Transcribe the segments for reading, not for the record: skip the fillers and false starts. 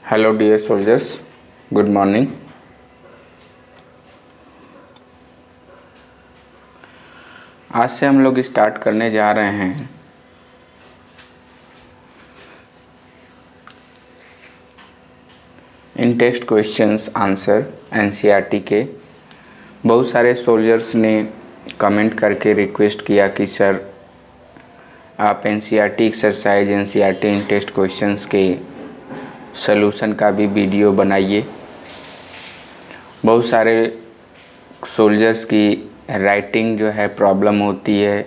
Hello dear soldiers, good morning. आज से हम लोग स्टार्ट करने जा रहे हैं in text questions answer NCERT के। बहुत सारे सोल्जर्स ने कमेंट करके रिक्वेस्ट किया कि सर आप एनसीईआरटी एक्सरसाइज, एनसीईआरटी इन टेक्स्ट क्वेश्चंस के सॉल्यूशन का भी वीडियो बनाइए। बहुत सारे सोल्जर्स की राइटिंग जो है प्रॉब्लम होती है,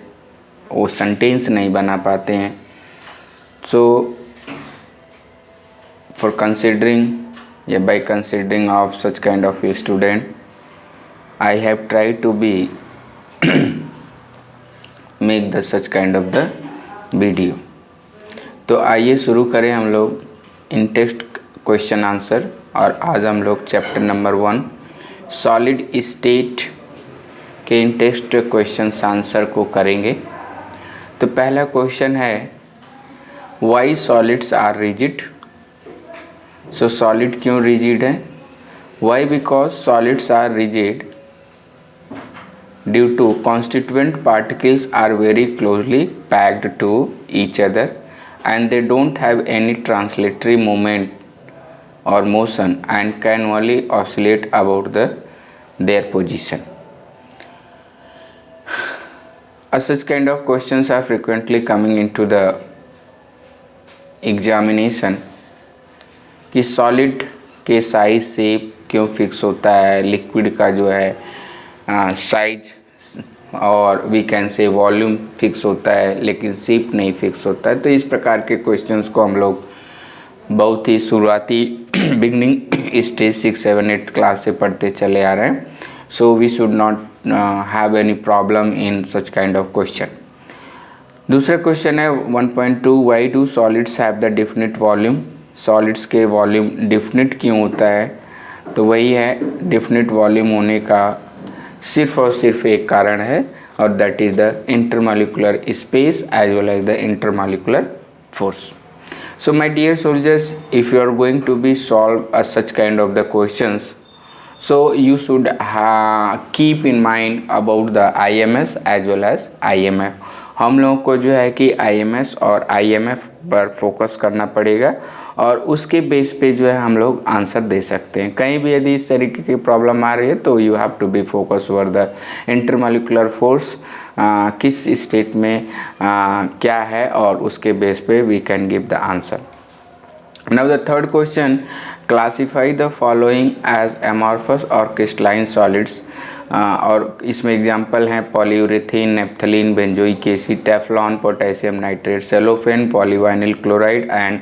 वो सेंटेंस नहीं बना पाते हैं। सो फॉर कंसिडरिंग या by considering of such kind of student, I have tried to be make the such kind of the video. तो आइए शुरू करें हम लोग इन टेक्स्ट क्वेश्चन आंसर। और आज हम लोग चैप्टर नंबर 1 सॉलिड स्टेट के इन टेक्स्ट क्वेश्चन आंसर को करेंगे। तो पहला क्वेश्चन है why solids are rigid. So solid क्यों रिजिड है? Why? Because solids are rigid due to constituent particles are very closely packed to each other and they don't have any translatory movement or motion and can only oscillate about their position. Such kind of questions are frequently coming into the examination कि solid के size shape क्यों fix होता है, liquid का जो है size और we can say volume fix होता है लेकिन शेप नहीं फिक्स होता है। तो इस प्रकार के क्वेश्चंस को हम लोग बहुत ही शुरुआती बिगनिंग स्टेज 6, 7, 8 क्लास से पढ़ते चले आ रहे हैं। So we should not have any problem in such kind of question. दूसरा क्वेश्चन है 1.2 why do solids have the definite volume. Solids के वॉल्यूम डिफिनिट क्यों होता है? तो वही है, डिफिनिट वॉल्यूम होने का सिर्फ और सिर्फ एक कारण है और that is the intermolecular space as well as the intermolecular force. So my dear soldiers, if you are going to be solve such kind of the questions, so you should keep in mind about the IMS as well as IMF। हम लोगों को जो है कि IMS और IMF पर focus करना पड़ेगा और उसके बेस पे जो है हम लोग आंसर दे सकते हैं। कहीं भी यदि इस तरीके की प्रॉब्लम आ रही है तो you have to be focus over the intermolecular force, किस स्टेट में क्या है और उसके बेस पे we can give the answer. Now the third question, classify the following as amorphous और क्रिस्टलाइन सॉलिड्स। और इसमें एग्जांपल हैं polyurethane, naphthalene, benzoic acid, Teflon, potassium nitrate, cellophane, polyvinyl chloride and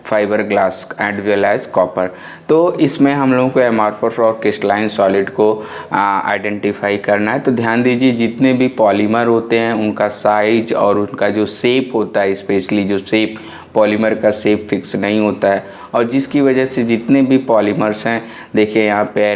fibre glass and well as copper. तो इसमें हम लोगों को amorphous और क्रिस्टलाइन सॉलिड को आइडेंटिफाई करना है। तो ध्यान दीजिए, जितने भी पॉलीमर होते हैं उनका साइज और उनका जो शेप होता है, स्पेशली जो शेप, पॉलीमर का शेप फिक्स नहीं होता है और जिसकी वजह से जितने भी पॉलीमर्स हैं, देखिए यहाँ पे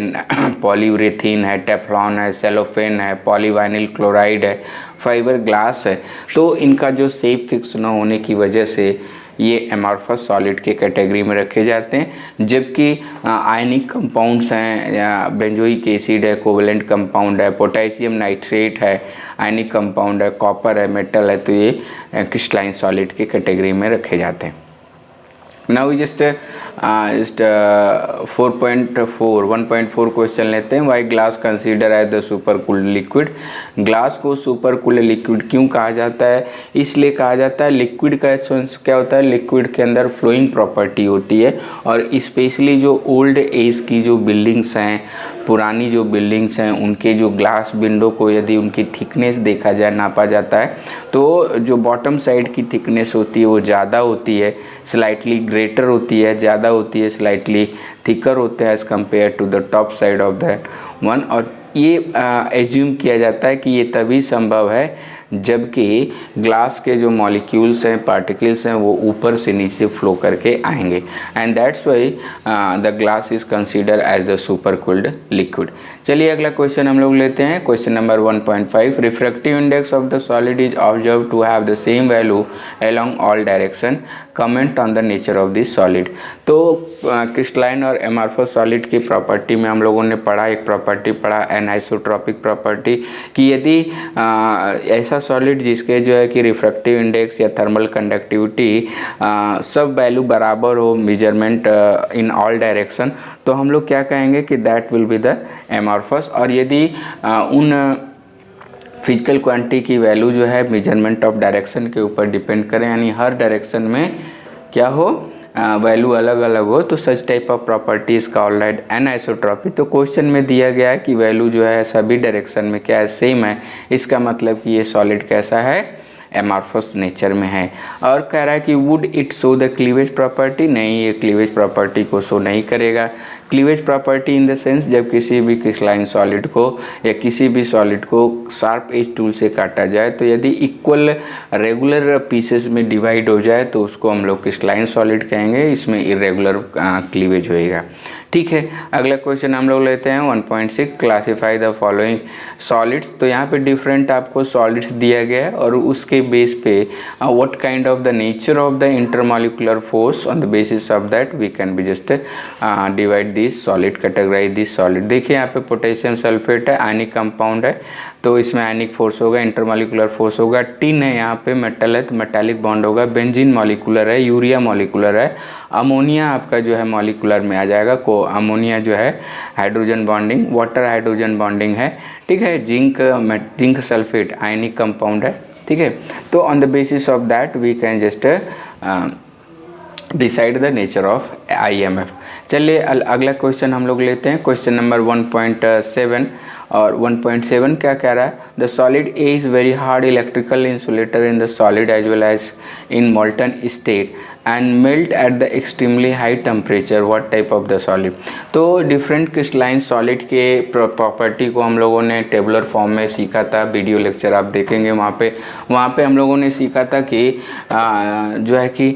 पॉलीयूरेथीन है, टेफ्लॉन है, सेलोफेन है, पॉलीवाइनिल क्लोराइड है, फाइबर ग्लास है, तो इनका जो शेप फिक्स न होने की वजह से ये एमॉर्फस सॉलिड के कैटेगरी में रखे जाते हैं। जबकि आयनिक कंपाउंड्स हैं, या बेंजोइक एसिड है, कोवेलेंट कंपाउंड है, पोटेशियम नाइट्रेट है, आयनिक कंपाउंड है, कॉपर है, मेटल है, तो ये क्रिस्टलाइन सॉलिड के कैटेगरी में रखे जाते हैं। नाउ जस्ट 1.4 क्वेश्चन लेते हैं। Why glass consider as the super cooled liquid. Glass को सुपर कूल्ड लिक्विड क्यों कहा जाता है? इसलिए कहा जाता है, लिक्विड का एसेंस क्या होता है, लिक्विड के अंदर फ्लोइंग प्रॉपर्टी होती है और स्पेशली जो ओल्ड एज की जो बिल्डिंग्स हैं, पुरानी जो बिल्डिंग्स हैं, उनके जो ग्लास विंडो को यदि उनकी थिकनेस देखा जाए, नापा जाता है, तो जो बॉटम साइड की थिकनेस होती है वो ज़्यादा होती है, स्लाइटली ग्रेटर होती है, ज़्यादा होती है, स्लाइटली थिकर होते हैं as compare to the top side of that one. और ये एज्यूम किया जाता है कि ये तभी संभव है जबकि ग्लास के जो मॉलिक्यूल्स हैं, पार्टिकल्स हैं, वो ऊपर से नीचे फ्लो करके आएंगे and that's why the glass is consider as the super cooled liquid. चलिए अगला क्वेश्चन हम लोग लेते हैं, question number 1.5। Refractive index of the solid is observe to have the same value along all direction, comment on the nature of this solid. तो crystalline और amorphous solid की property में हम लोगों ने पढ़ा, एक प्रॉपर्टी पढ़ा एनाइसोट्रॉपिक प्रॉपर्टी, कि यदि ऐसा सॉलिड जिसके जो है कि रिफ्रैक्टिव इंडेक्स या थर्मल कंडक्टिविटी सब वैल्यू बराबर हो, मेजरमेंट इन ऑल डायरेक्शन, तो हम लोग क्या कहेंगे कि that will be the amorphous. और यदि उन फिजिकल क्वांटिटी की वैल्यू जो है मेजरमेंट ऑफ डायरेक्शन के ऊपर डिपेंड करें, यानी हर डायरेक्शन में क्या हो, वैल्यू अलग अलग हो, तो such type of property is called anisotropy. तो क्वेश्चन में दिया गया है कि वैल्यू जो है सभी डायरेक्शन में क्या है, सेम है, इसका मतलब कि ये सॉलिड कैसा है, एमॉर्फस नेचर में है। और कह रहा है कि would it show the cleavage property, नहीं ये क्लीवेज प्रॉपर्टी को शो नहीं करेगा। Cleavage property in the sense जब किसी भी क्रिस्टलाइन सॉलिड को या किसी भी सॉलिड को शार्प एज टूल से काटा जाए, तो यदि इक्वल रेगुलर पीसेस में डिवाइड हो जाए तो उसको हम लोग क्रिस्टलाइन सॉलिड कहेंगे, इसमें इरेगुलर क्लीवेज होएगा। ठीक है, अगला क्वेश्चन हम लोग लेते हैं 1.6। Classify the following solids. तो यहाँ पे डिफरेंट आपको सॉलिड्स दिया गया है और उसके बेस पे what kind of the nature of the intermolecular force, on the basis of that we can be just divide this solid, categorize this solid. देखिए यहाँ पे पोटेशियम सल्फेट है, आयनिक कंपाउंड है, तो इसमें आयनिक फोर्स होगा, इंटरमॉलिक्यूलर फोर्स होगा। Tin है यहाँ पे, मेटल है तो मेटालिक बॉन्ड होगा। बेंजीन मॉलिक्यूलर है, यूरिया मॉलिक्यूलर है। अमोनिया आपका जो है मॉलिक्यूलर में आ जाएगा, को अमोनिया जो है hydrogen bonding, water hydrogen bonding है। ठीक है, जिंक सल्फेट आयनिक कंपाउंड है। ठीक है, तो on the basis of that we can just decide the nature of IMF। चलिए अगला क्वेश्चन हम लोग लेते हैं, क्वेश्चन नंबर 1.7। और 1.7 क्या कह रहा है, the solid a is very hard electrical insulator in the solid as well as in molten state and melt at the extremely high temperature, what type of the solid. तो different crystalline solid के property को हम लोगों ने tabular form में सीखा था, video lecture आप देखेंगे वहाँ पे हम लोगों ने सीखा था कि जो है कि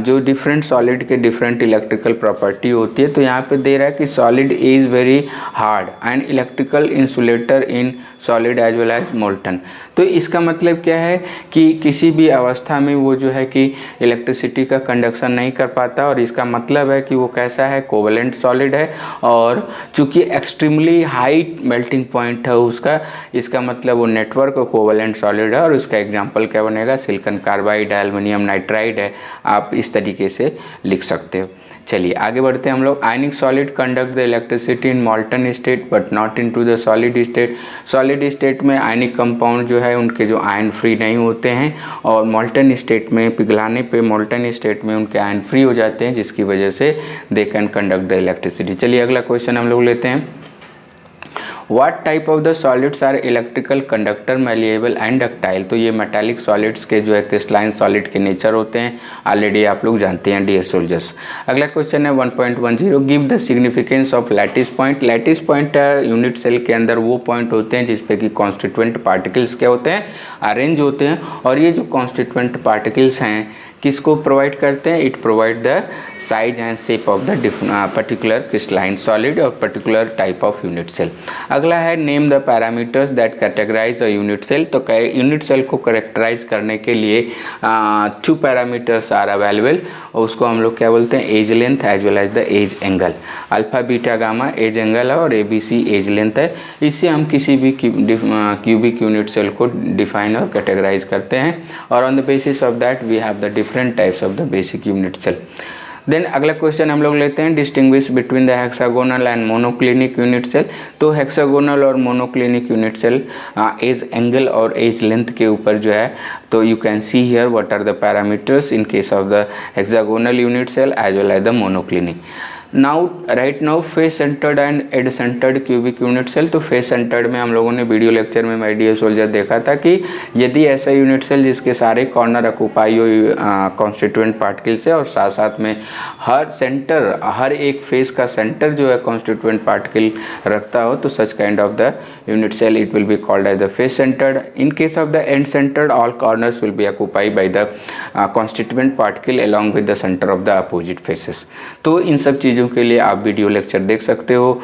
जो डिफरेंट सॉलिड के डिफरेंट इलेक्ट्रिकल प्रॉपर्टी होती है। तो यहाँ पे दे रहा है कि solid is very hard and electrical insulator in solid as well as molten. तो इसका मतलब क्या है कि किसी भी अवस्था में वो जो है कि इलेक्ट्रिसिटी का कंडक्शन नहीं कर पाता, और इसका मतलब है कि वो कैसा है, कोवेलेंट सॉलिड है। और चूँकि एक्सट्रीमली हाई मेल्टिंग पॉइंट है उसका, इसका मतलब वो नेटवर्क कोवेलेंट सॉलिड है। और उसका एग्जांपल क्या बनेगा, सिलिकॉन कार्बाइड है, एल्युमिनियम नाइट्राइड है, आप इस तरीके से लिख सकते हो। चलिए आगे बढ़ते हैं हम लोग। आयनिक solid conduct the electricity in मॉल्टन state but not into the solid state. Solid state में आयनिक कंपाउंड जो है उनके जो आयन फ्री नहीं होते हैं, और मॉल्टन स्टेट में पिघलाने पे मॉल्टन स्टेट में उनके आयन फ्री हो जाते हैं, जिसकी वजह से they can conduct the electricity. चलिए अगला क्वेश्चन हम लोग लेते हैं, What type of the solids are electrical conductor, malleable and ductile। तो ये मेटालिक सॉलिड्स के जो है क्रिस्टलाइन सॉलिड के नेचर होते हैं, ऑलरेडी आप लोग जानते हैं डियर सोल्जर्स। अगला क्वेश्चन है 1.10। Give the significance of lattice point. Lattice point unit cell के अंदर वो पॉइंट होते हैं जिसपे कि कॉन्स्टिट्यूएंट पार्टिकल्स क्या होते हैं, अरेंज होते हैं। और ये जो कॉन्स्टिट्यूएंट पार्टिकल्स हैं किसको प्रोवाइड करते हैं, it provide the size and shape of the particular crystalline solid और particular type of unit cell. अगला है name the parameters that categorise a unit cell. तो यूनिट सेल को करेक्टराइज करने के लिए 2 पैरामीटर्स आर अवेलेबल, और उसको हम लोग क्या बोलते हैं, edge length as well as the edge angle. Alpha beta gamma edge angle है और ABC एज लेंथ है। इससे हम किसी भी क्यूबिक यूनिट सेल को डिफाइन और कैटेगराइज करते हैं, और on the basis of that we have the different types of the basic unit cell. Then अगला क्वेश्चन हम लोग लेते हैं, distinguish between the hexagonal and monoclinic unit cell. तो हेक्सागोनल और monoclinic unit cell edge angle और edge length के ऊपर जो है, तो you can see here what are the parameters in case of the hexagonal unit cell as well as the monoclinic. Right now face centred and end centred cubic unit cell. तो face centred में हम लोगों ने video lecture में my dear soldier देखा था कि यदि ऐसा यूनिट सेल जिसके सारे कॉर्नर ऑक्यूपाई हो कॉन्स्टिट्यूएंट पार्टिकल से, और साथ साथ में हर एक फेस का सेंटर जो है कॉन्स्टिट्यूएंट पार्टिकल रखता हो, तो such kind of the unit cell it will be called as the face centred. In case of the end centred all corners will be occupied by the constituent particle along with the center of the opposite faces। तो इन सब चीज़ों चीज़ों के लिए आप video lecture देख सकते हो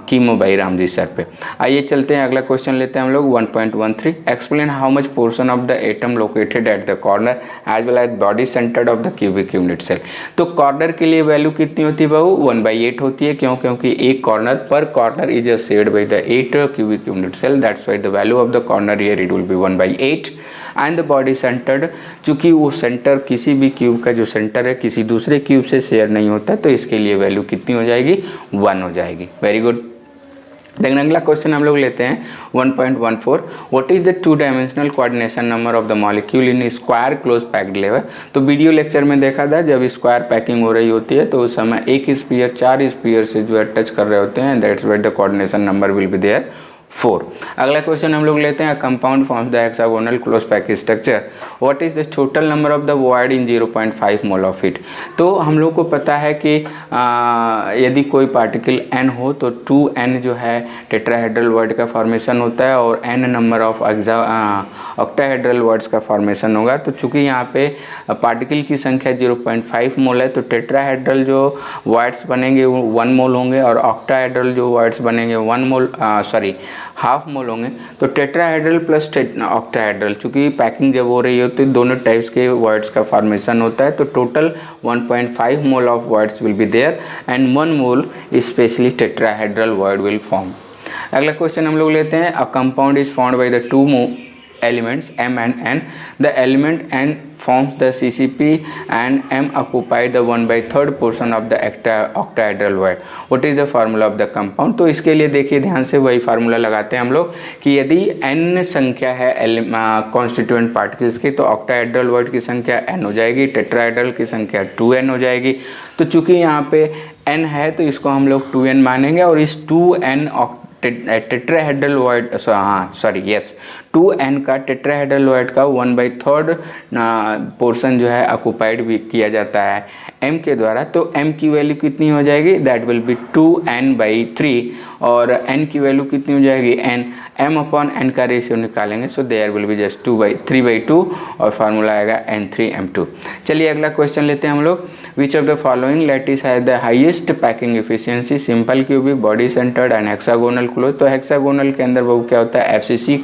कीमो बाई रामजी सर पे। आइए चलते हैं, अगला क्वेश्चन लेते हैं हम लोग 1.13। Explain how much portion of the atom located at the corner as well as body centred of the cubic unit cell. तो कॉर्नर के लिए वैल्यू कितनी होती है बहू? 1/8 होती है। क्यों? क्योंकि एक कॉर्नर पर corner is shared by the 8 cubic unit cell, that's why the value of the corner here it will be 1/8। And the body centred, चूंकि वो सेंटर किसी भी क्यूब का जो सेंटर है किसी दूसरे क्यूब से शेयर नहीं होता, तो इसके लिए वैल्यू कितनी हो जाएगी? 1 हो जाएगी। Very good. लेकिन अगला क्वेश्चन हम लोग लेते हैं 1.14। What is the 2 dimensional coordination number of the molecule in square close packed level. तो वीडियो लेक्चर में देखा था जब स्क्वायर पैकिंग हो रही होती है तो उस समय एक स्फीयर 4 स्फीयर से जो है टच कर रहे होते हैं, that's what the coordination number will be there 4। अगला क्वेश्चन हम लोग लेते हैं compound forms the hexagonal close pack structure, what is the total number of the void in 0.5 mole of it. तो हम लोग को पता है कि यदि कोई पार्टिकल n हो तो 2n जो है टेट्राहेड्रल वॉइड का फॉर्मेशन होता है और n number of octahedral voids का फॉर्मेशन होगा। तो चूंकि यहाँ पे पार्टिकल की संख्या 0.5 मोल है तो टेट्राहेड्रल जो वॉइड्स बनेंगे वो 1 मोल होंगे और ऑक्टाहेड्रल जो वॉइड्स बनेंगे 1 मोल हाफ मोल होंगे। तो टेट्राहेड्रल प्लस ऑक्टाहेड्रल, चूँकि पैकिंग जब हो रही होती है दोनों टाइप्स के वॉइड्स का फॉर्मेशन होता है, तो total 1.5 mole of voids will be there and 1 mole specially tetrahedral void will form. अगला क्वेश्चन हम लोग लेते हैं, a compound is formed by the 2 elements M and N. The element N forms the CCP and M occupy the 1/3 portion of the octahedral void. What is the formula of the compound? तो इसके लिए देखिए ध्यान से वही formula लगाते हैं हम लोग कि यदि N संख्या है कॉन्स्टिट्यूएंट पार्टिकल्स की तो ऑक्टाहेड्रल वॉइड की संख्या N हो जाएगी, टेट्राहेड्रल की संख्या 2N हो जाएगी। तो चूंकि यहाँ पे N है तो इसको हम लोग 2N मानेंगे और इस 2N टेट्राहेड्रल वॉइड 2N का टेट्राहेड्रल वॉइड का 1/3 पोर्शन जो है ऑक्युपाइड भी किया जाता है M के द्वारा। तो M की वैल्यू कितनी हो जाएगी? दैट विल बी 2N/3 और N की वैल्यू कितनी हो जाएगी? N M/N का रेशियो निकालेंगे so there will be just 3/2 और फार्मूला आएगा N3M2। चलिए अगला क्वेश्चन लेते हैं हम लोग, Which of the following lattice has the highest packing efficiency? Simple cubic, body centred and hexagonal close. तो हेक्सागोनल के अंदर वो क्या होता है? FCC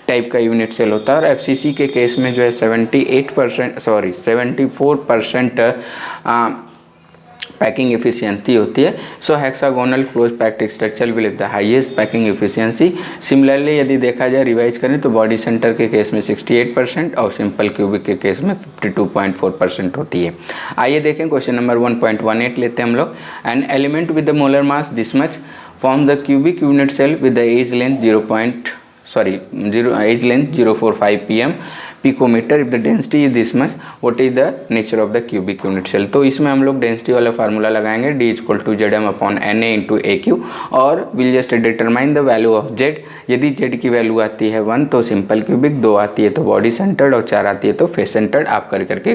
टाइप का यूनिट सेल होता है और FCC के केस में जो है 74% पैकिंग एफिशिएंसी होती है। So hexagonal close packed structure will the highest packing efficiency. Similarly यदि देखा जाए रिवाइज करें तो बॉडी सेंटर के केस में 68% और सिंपल क्यूबिक के केस में 52.4% होती है। आइए देखें क्वेश्चन नंबर 1.18 लेते हैं हम लोग। An element with the molar mass this much form the cubic unit cell with the edge length 0.45 pm picometre. If the density is this much what is the nature of the cubic unit cell. तो इसमें हम लोग density वाला formula लगाएंगे D=Zm/Na × AQ और will just determine the value of Z। यदि Z की value आती है 1 तो सिंपल क्यूबिक, 2 आती है तो बॉडी सेंटर्ड और 4 आती है तो फेस सेंटर्ड। आप करके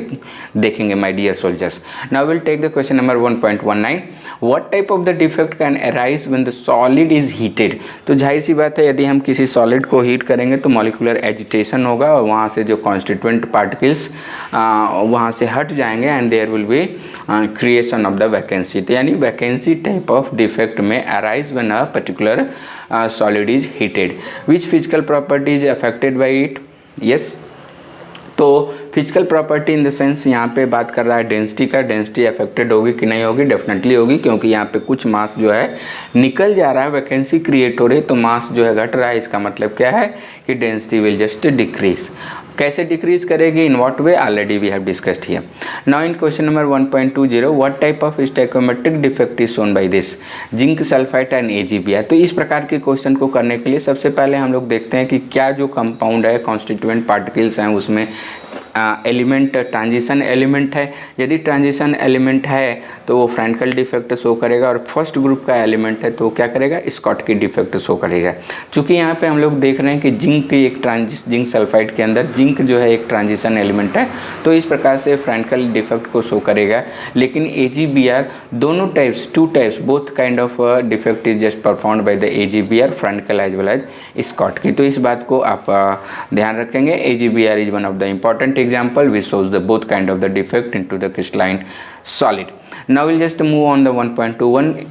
देखेंगे my dear soldiers. Now will take the question number 1.19। What type of the defect can arise when the solid is heated? तो जाहिर सी बात है यदि हम किसी सॉलिड को हीट करेंगे तो मॉलिक्यूलर एजिटेशन होगा और वहाँ से जो कॉन्स्टिट्यूएंट पार्टिकल्स वहाँ से हट जाएंगे and there will be creation of the vacancy. तो यानी वैकेंसी टाइप ऑफ डिफेक्ट में arise when a particular solid is heated. Which physical property is affected by it? Yes, तो physical property in the sense यहाँ पे बात कर रहा है डेंसिटी का। डेंसिटी अफेक्टेड होगी कि नहीं होगी? डेफिनेटली होगी, क्योंकि यहाँ पे कुछ मास जो है निकल जा रहा है, वैकेंसी क्रिएट हो रही है तो मास जो है घट रहा है। इसका मतलब क्या है कि डेंसिटी विल जस्ट डिक्रीज। कैसे डिक्रीज करेगी? In what way? Already we have discussed here. Now in question number 1.20 what type of stoichiometric defect is shown by this? Zinc sulphide and AgBr। तो इस प्रकार के क्वेश्चन को करने के लिए सबसे पहले हम लोग देखते हैं कि क्या जो कंपाउंड है कॉन्स्टिट्यूएंट पार्टिकल्स हैं उसमें एलिमेंट ट्रांजिशन एलिमेंट है। यदि ट्रांजिशन एलिमेंट है तो वो फ्रैंकल डिफेक्ट शो करेगा और फर्स्ट ग्रुप का एलिमेंट है तो क्या करेगा? स्कॉटकी डिफेक्ट शो करेगा। चूँकि यहाँ पे हम लोग देख रहे हैं कि जिंक की एक जिंक सल्फाइड के अंदर जिंक जो है एक ट्रांजिशन एलिमेंट है तो इस प्रकार से फ्रैंकल डिफेक्ट को शो करेगा। लेकिन AgBr दोनों types, 2 types, both kind of defect is just performed by the AgBr Frenkel as well as Schottky. तो इस बात को आप ध्यान रखेंगे। AgBr is one of the important example which shows the both kind of the defect into the crystalline solid. Now we'll just move on the 1.21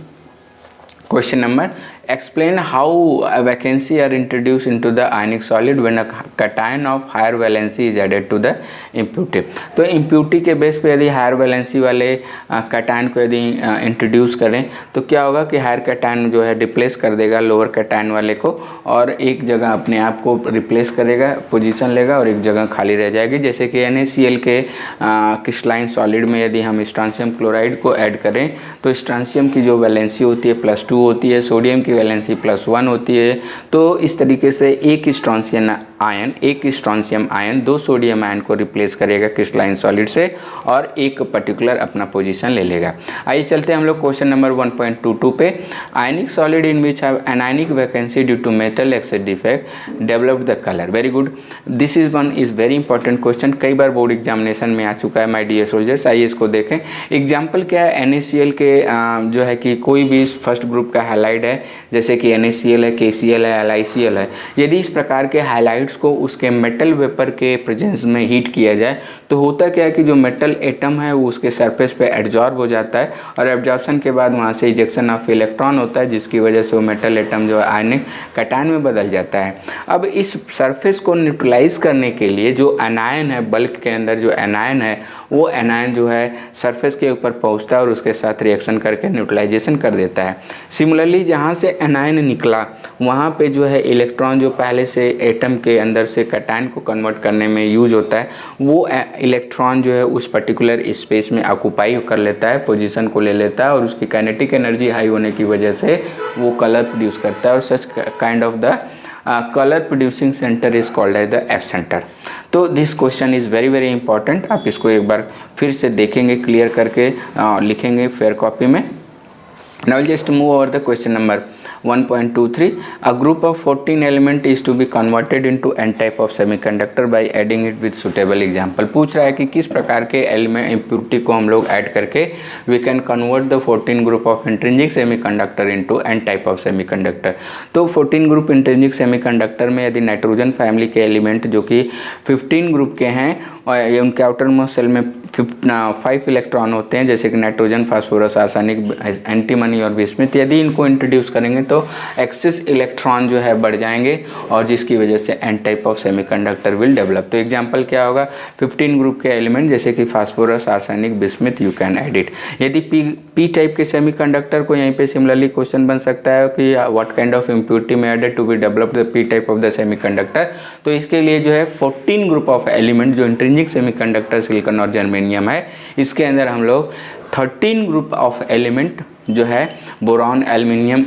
question number. Explain how a vacancy are introduced into the ionic solid when a cation of higher valency is added to the impurity. तो impurity के base पे यदि higher valency वाले cation को यदि introduce करें तो क्या होगा कि हायर कैटायन जो है रिप्लेस कर देगा लोअर कैटायन वाले को, और एक जगह अपने आप को रिप्लेस करेगा, पोजीशन लेगा, और एक जगह खाली रह जाएगी। जैसे कि NaCl के क्रिस्टलाइन सॉलिड में यदि हम स्ट्रांशियम क्लोराइड को ऐड करें तो स्ट्रांशियम की जो वैलेंसी होती है +2 होती है, सोडियम की वैलेंसी +1 होती है। तो इस तरीके से एक स्ट्रांशियम आयन 2 सोडियम आयन को रिप्लेस करेगा क्रिस्टलाइन सॉलिड से और एक पर्टिकुलर अपना पोजीशन ले लेगा। आइए चलते हैं हम लोग क्वेश्चन नंबर 1.22 पे। Ionic solid in which have anionic vacancy due to metal excess defect develop the colour. Very good, this is very important question, कई बार बोर्ड एग्जामिनेशन में आ चुका है माय डियर सोल्जर्स। आइए इसको देखें। एग्जाम्पल क्या है, NaCl के जो है कि कोई भी फर्स्ट ग्रुप का हैलाइड है, जैसे कि NaCl है, KCl है, LiCl है, यदि इस प्रकार के हैलाइड्स को उसके मेटल वेपर के प्रेजेंस में हीट किया जाए तो होता क्या है कि जो मेटल एटम है वो उसके सरफेस पे एब्जॉर्ब हो जाता है, और एब्जॉर्प्शन के बाद वहाँ से इजेक्शन ऑफ इलेक्ट्रॉन होता है, जिसकी वजह से वो मेटल एटम जो है आयनिक कैटायन में बदल जाता है। अब इस सरफेस को न्यूट्रलाइज करने के लिए जो एनायन है, बल्क के अंदर जो एनायन है, वो एनायन जो है सरफेस के ऊपर पहुंचता है और उसके साथ रिएक्शन करके न्यूट्रलाइजेशन कर देता है। सिमिलरली जहाँ से एनायन निकला वहाँ पे जो है इलेक्ट्रॉन जो पहले से एटम के अंदर से कैटायन को कन्वर्ट करने में यूज होता है, वो इलेक्ट्रॉन जो है उस पर्टिकुलर स्पेस में ऑक्यूपाई कर लेता है, पोजीशन को ले लेता है, और उसकी काइनेटिक एनर्जी हाई होने की वजह से वो कलर प्रोड्यूस करता है, और such kind of the colour producing centre is called as the F centre. तो this question is very very important. आप इसको एक बार फिर से देखेंगे, क्लियर करके लिखेंगे फेयर कॉपी में। Now just move over the question number 1.23. A group of 14 element is to be converted into n type of semiconductor by adding it with suitable example. पूछ रहा है कि किस प्रकार के एलिमेंट इम्प्योरिटी को हम लोग ऐड करके we can convert the 14 group of intrinsic semiconductor into n type of semiconductor. तो 14 ग्रुप इंट्रिंसिक सेमीकंडक्टर में यदि नाइट्रोजन फैमिली के एलिमेंट जो कि 15 ग्रुप के हैं और उनके आउटर मोस्ट सेल में 5 इलेक्ट्रॉन होते हैं, जैसे कि नाइट्रोजन, फास्फोरस, आर्सेनिक, एंटीमनी और बिस्मिथ, यदि इनको इंट्रोड्यूस करेंगे तो एक्सेस इलेक्ट्रॉन जो है बढ़ जाएंगे और जिसकी वजह से n type of semiconductor will develop. तो एग्जांपल क्या होगा, 15 ग्रुप के एलिमेंट जैसे कि phosphorus, arsenic, bismuth, you can add it. यदि पी टाइप के सेमीकंडक्टर को यहीं पे सिमिलरली क्वेश्चन बन सकता है कि व्हाट काइंड ऑफ इम्प्योरिटी में added to be develop the P type of the semiconductor. तो इसके लिए जो है 14 ग्रुप ऑफ एलिमेंट जो इंट्रिंसिक सेमीकंडक्टर सिलिकॉन और जर्मेनियम है, इसके अंदर हम लोग 13 ग्रुप ऑफ एलिमेंट जो है बोरॉन, एल्युमिनियम,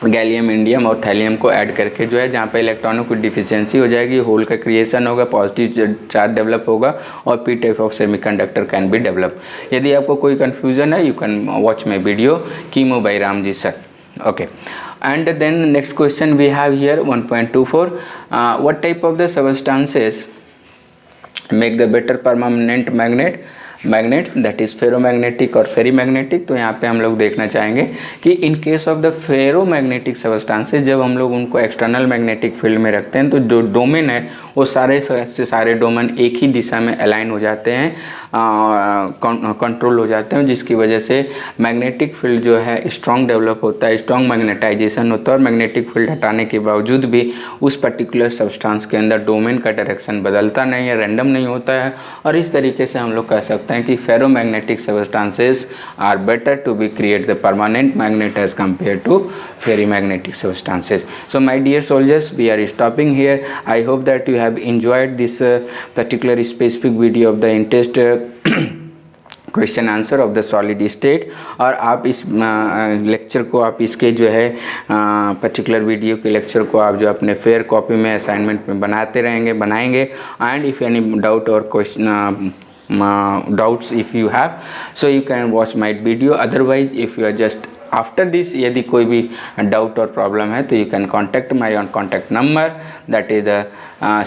गैलियम, इंडियम और थैलियम को ऐड करके जो है जहाँ पे इलेक्ट्रॉनों की डिफिशियंसी हो जाएगी, होल का क्रिएशन होगा, पॉजिटिव चार्ज डेवलप होगा और P type of semiconductor can be develop. यदि आपको कोई कन्फ्यूजन है, you can watch my video chemo by Ramji sir. Okay, and then next question we have here 1.24. What type of the substances make the better permanent magnets, that is ferromagnetic और फेरीमैग्नेटिक। तो यहाँ पे हम लोग देखना चाहेंगे कि इन case of the ferromagnetic substances जब हम लोग उनको एक्सटर्नल मैग्नेटिक फील्ड में रखते हैं तो जो डोमेन है वो सारे से सारे डोमेन एक ही दिशा में अलाइन हो जाते हैं, कंट्रोल हो जाते हैं, जिसकी वजह से मैग्नेटिक फील्ड जो है स्ट्रॉन्ग डेवलप होता है, स्ट्रॉन्ग मैग्नेटाइजेशन होता है, और मैग्नेटिक फील्ड हटाने के बावजूद भी उस पर्टिकुलर सब्सटेंस के अंदर डोमेन का डायरेक्शन बदलता नहीं है, रैंडम नहीं होता है। और इस तरीके से हम लोग कह सकते हैं कि ferromagnetic substances are better to be create the permanent magnet as compare to ferrimagnetic substances. So my dear soldiers, we are stopping here. I hope that you have enjoyed this particular specific video of the INTEST question answer of the solid state. और आप इस lecture को आप इसके जो है particular video के lecture को आप जो अपने फेयर कॉपी में असाइनमेंट में बनाएंगे। एंड इफ़ एनी डाउट और question doubts if you have, so you can watch my video. Otherwise if you are just after this यदि कोई भी डाउट और प्रॉब्लम है तो you can contact my on contact number, that is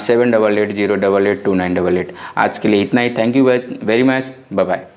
7880882988। आज के लिए इतना ही। Thank you very much, bye bye.